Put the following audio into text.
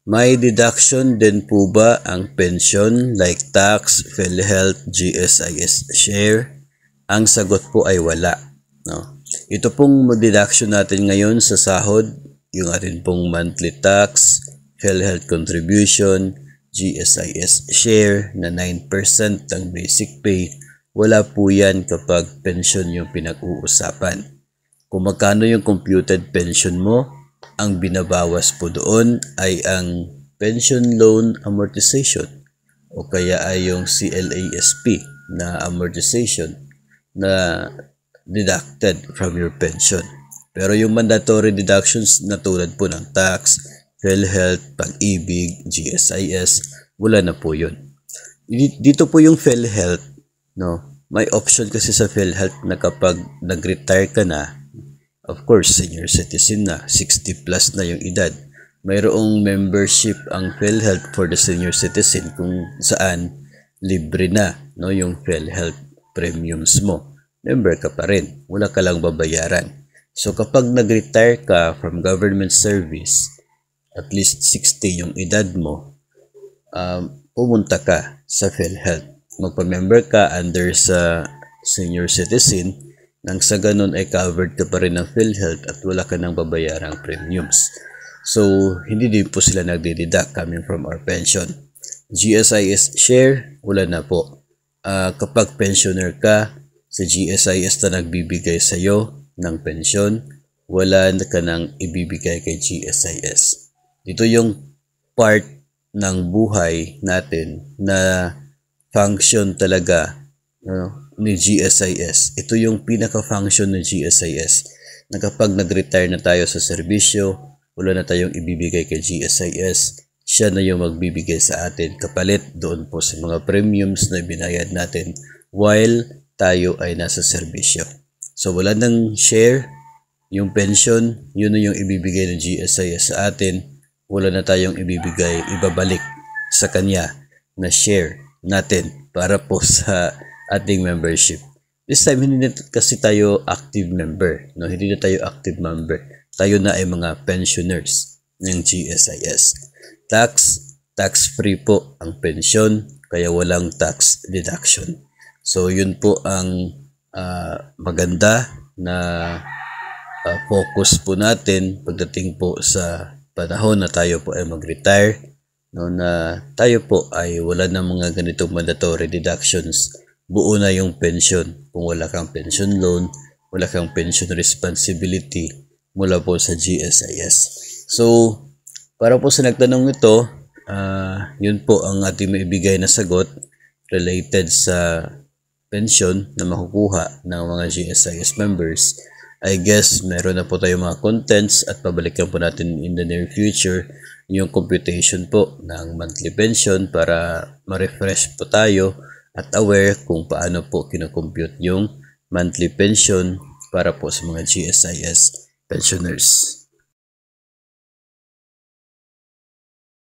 May deduction din po ba ang pension like tax, PhilHealth, GSIS share? Ang sagot po ay wala. No? Ito pong deduction natin ngayon sa sahod, yung atin pong monthly tax, PhilHealth contribution, GSIS share na 9% ng basic pay, wala po yan kapag pension yung pinag-uusapan. Kung magkano yung computed pension mo, ang binabawas po doon ay ang pension loan amortization o kaya ay yung CLASP na amortization na deducted from your pension. Pero yung mandatory deductions na tulad po ng tax, PhilHealth, Pag-ibig, GSIS, wala na po yun. Dito po yung PhilHealth, no? May option kasi sa PhilHealth na kapag nag-retire ka na, of course, senior citizen na, 60 plus na yung edad. Mayroong membership ang PhilHealth for the senior citizen kung saan libre na, no, yung PhilHealth premiums mo. Member ka pa rin, wala ka lang babayaran. So kapag nag-retire ka from government service, at least 60 yung edad mo, pumunta ka sa PhilHealth. Magpa-member ka under sa senior citizen, nang sa ganun ay covered ka pa rin ng PhilHealth at wala ka nang babayarang premiums. So, hindi din po sila nagdideduct coming from our pension. GSIS share, wala na po. Kapag pensioner ka, sa GSIS na nagbibigay sa iyo ng pensyon, wala ka nang ibibigay kay GSIS. Ito yung part ng buhay natin na function talaga, ni GSIS. Ito yung pinaka-function ng GSIS na kapag nag-retire na tayo sa serbisyo, wala na tayong ibibigay kay GSIS, siya na yung magbibigay sa atin kapalit doon po sa mga premiums na binayad natin while tayo ay nasa serbisyo. So wala nang share, yung pension, yun na yung ibibigay ng GSIS sa atin, wala na tayong ibabalik sa kanya na share natin para po sa ating membership. This time, hindi na kasi tayo active member. No? Hindi na tayo active member. Tayo na ay mga pensioners ng GSIS. Tax-free po ang pension, kaya walang tax deduction. So, yun po ang maganda na focus po natin pagdating po sa panahon na tayo po ay mag-retire. No, na tayo po ay wala na mga ganitong mandatory deductions. Buo na yung pension. Kung wala kang pension loan, wala kang pension responsibility mula po sa GSIS. So, para po sa nagtanong ito, yun po ang ating maibigay na sagot related sa pension na makukuha ng mga GSIS members. I guess meron na po tayong mga contents at pabalikan po natin in the near future yung computation po ng monthly pension para ma-refresh po tayo at aware kung paano po kinocompute yung monthly pension para po sa mga GSIS pensioners.